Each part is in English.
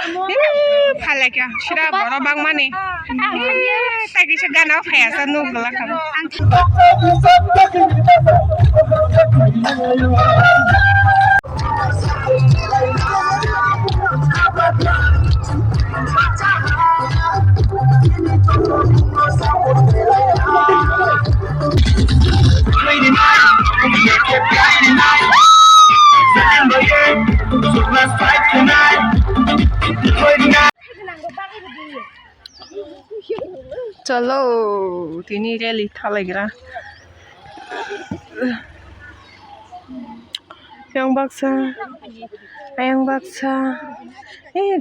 Phala kya shira boro bang mane ta kisa gana phaya sa nu gala kham चलो तिनी रेली थालायग्रा yang baksa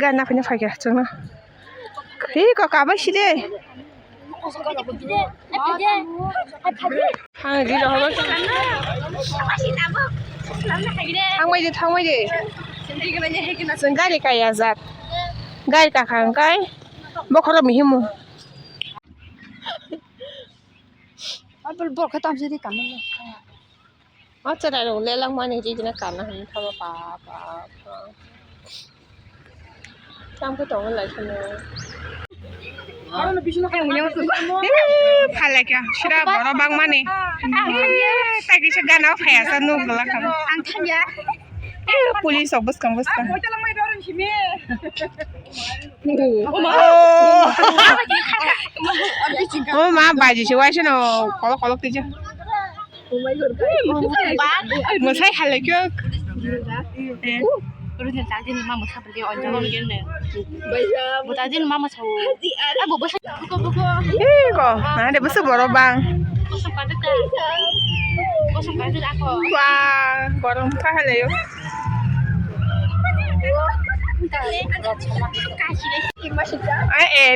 gana fanya fagya chungna kok kabai si de di lo ba thangwai de sen gari kaya zat gari ka khang kai bokhoro mihimu Apel bor ka tam jadi kan lo. Acha dai lo le lang mani ji na kan na hin tha pa tam ko tong lai chune Ano bisu na kaya ngunya mas. phala kya shira boro bang mane ta kisa gana phaya sa nu gala kham Ang thanya. police obus kam bus kam Hotel lang may doron sini. oh ma baji shi wa shi no kolok ti ja mo sai hale kyo Urusan tadi mama mau sabar dia onjol gini. Buat tadi mama mau. Abu bos buku. ko na de bus boro bang Kosong pada kan. Kosong pada aku. wa boro ka hale yo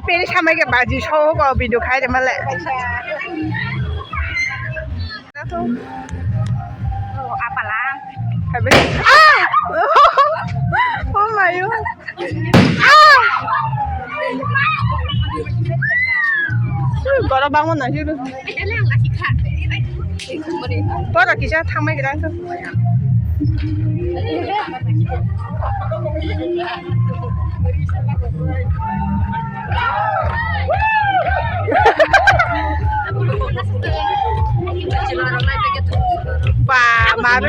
pe samai ke baji sho ko video khai de male Apa lah? Habis oh my god boro bang na ju Ada yang ngasih kak. boro kisa thamai ke dang pa mar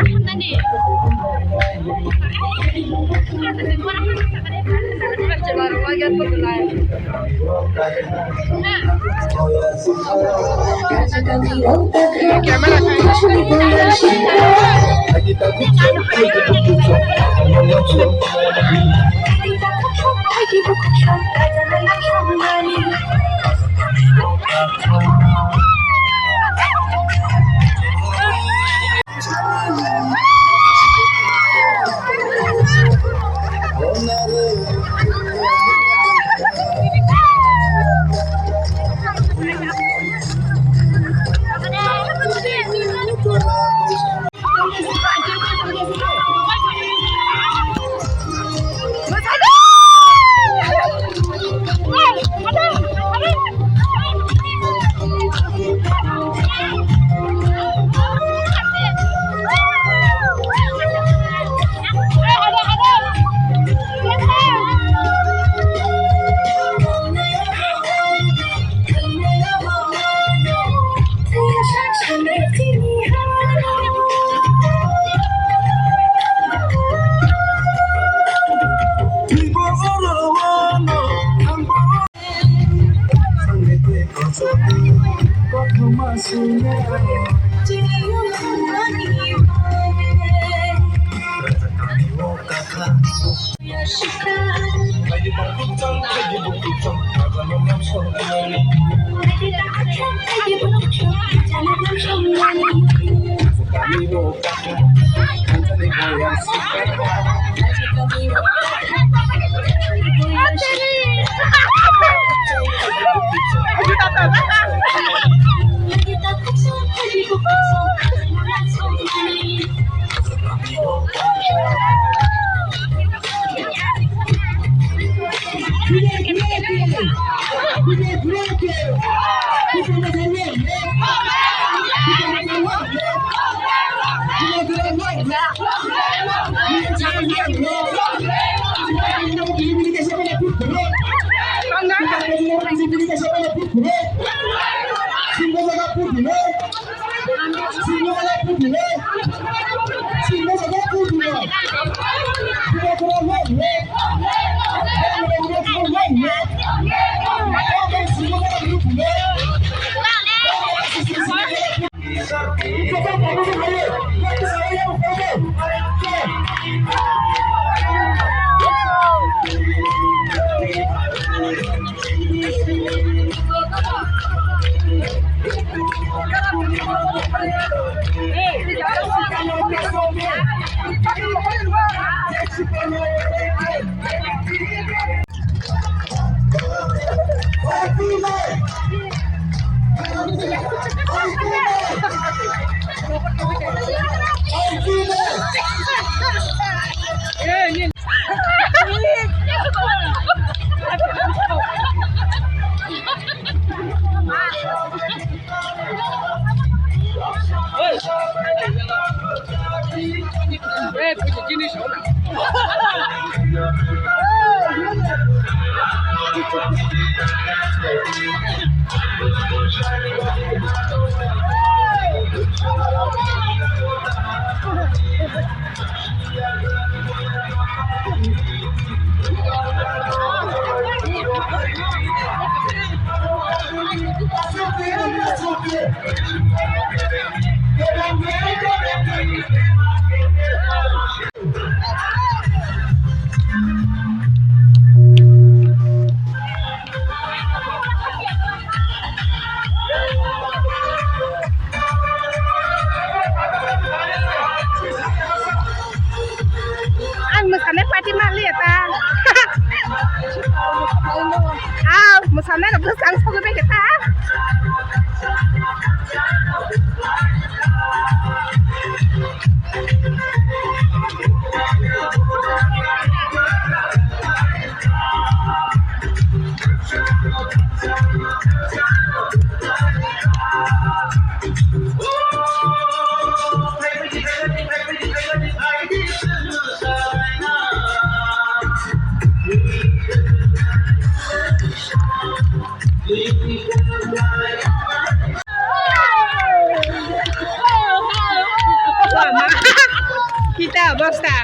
Masannya pati mali ya ta. Masannya nggak bisa langsung ke kita. Kita bosta.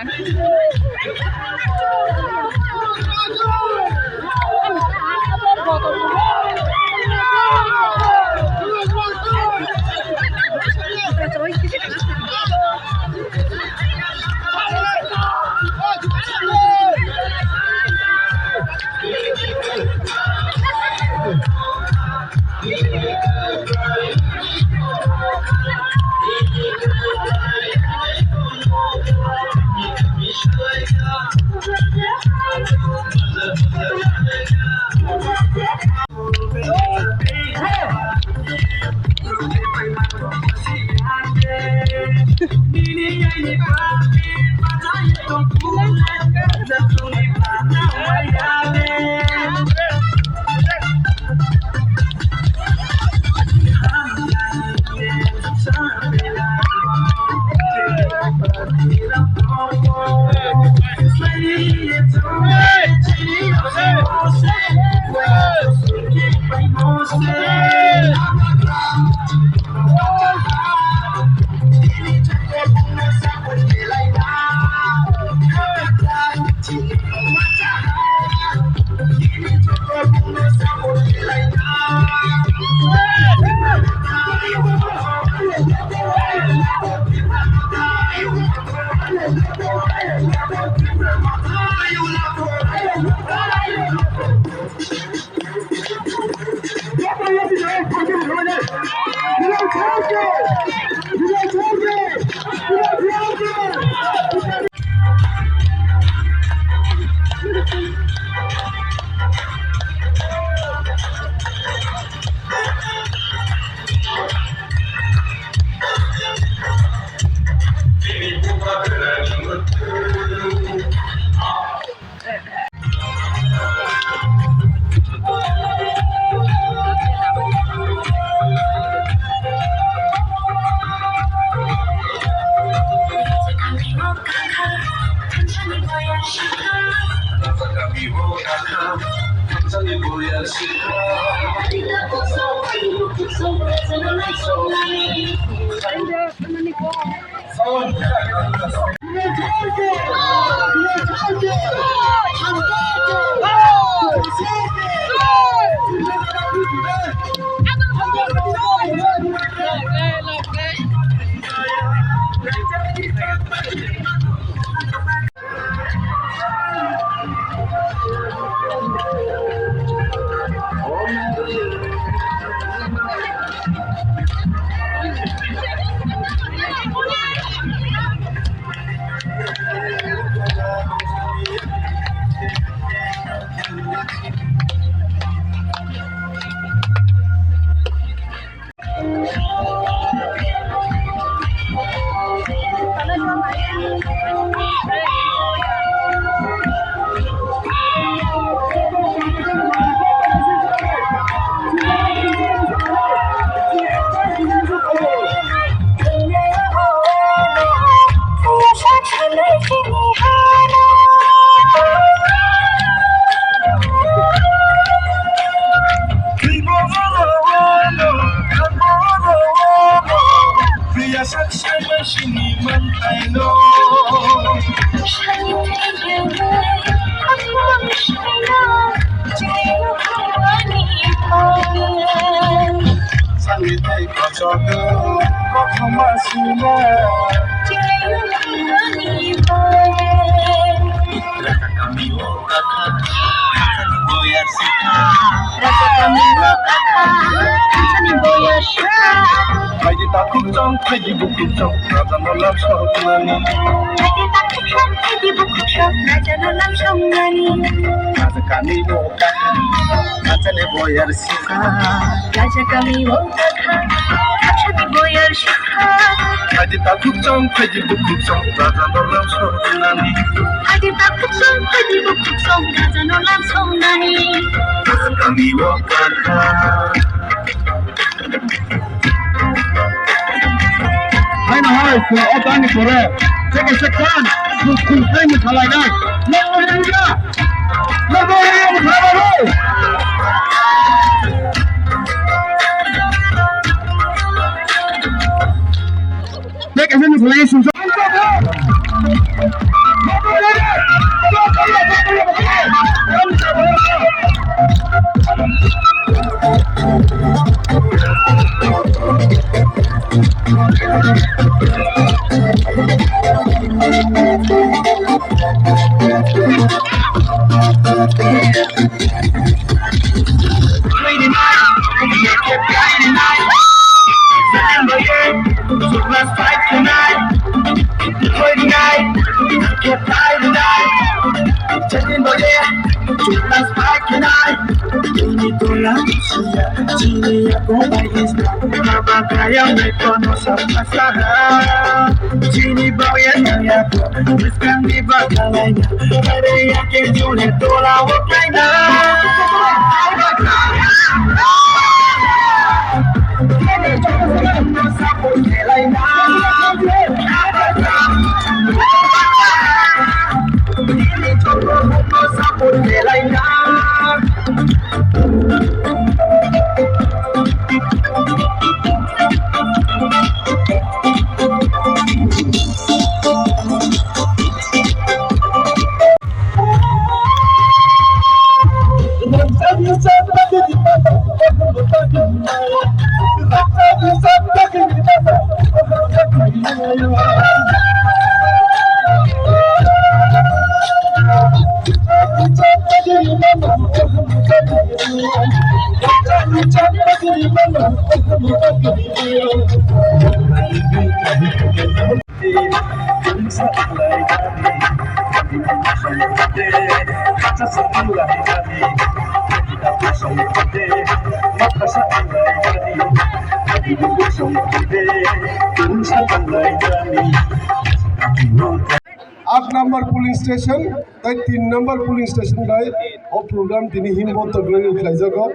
आठ number police station ताई 3 number police station गाय ओ programme दिनी हिमबत glory खाइजागो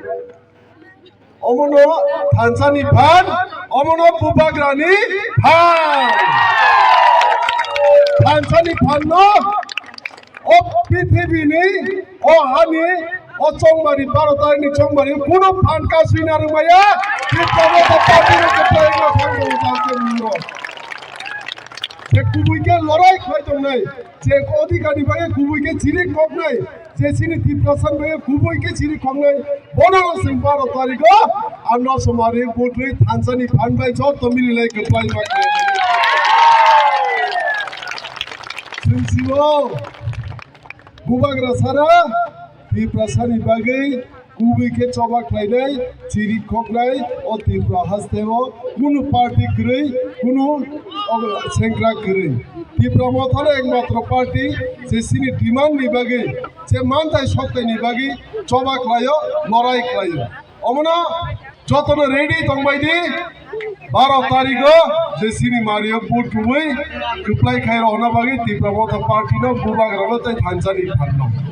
अमनो थानसानि फान अमनो बुबाग्रानि फान थानसानि फान न ओ पृथ्वीनि ओ हानि ও চংবারি 12 তারিখনি চংবারি কোন fund কাজ হইনা রুমাইয়া তীব্র মত পার্টির কপ্লাই না ফান্ড কাজকে মুনো যে কুবুইকে লড়াই খাইতো নাই যে অধিকারী ভাই কুবুইকে চিরি কম নাই যে সিনি তীব্রসান ভাই কুবুইকে চিরি কম নাই বনাল সিং 12 তারিখ আমরা সমারে বোটরে থানসানি ফান্ড ভাই যত মিলিলাই কপ্লাই মাকে সিনসিও গুবাগ্রা সারা তীব্রসানি বাগै কুবুইকে চবাক লাইনাই চিরি খকলাই ও তীব্র হাসতেও কোন পার্টি গ্রই কোন সেংগ্রা গ্রই তীব্র মথারে একমাত্র পার্টি যে সিনি ডিমান্ড নিবাগে যে মানতাই সত্য নিবাগে চবাক লাইও লড়াই খাইও অমনা যতন রেডি তংবাইদি 12 তারিখ যে সিনি মারিও বুট গুবই কপ্লাই খাইর অনা বাগে তীব্র মথা পার্টি ন গুবাগ্রা তাই থানসানি ফান্ড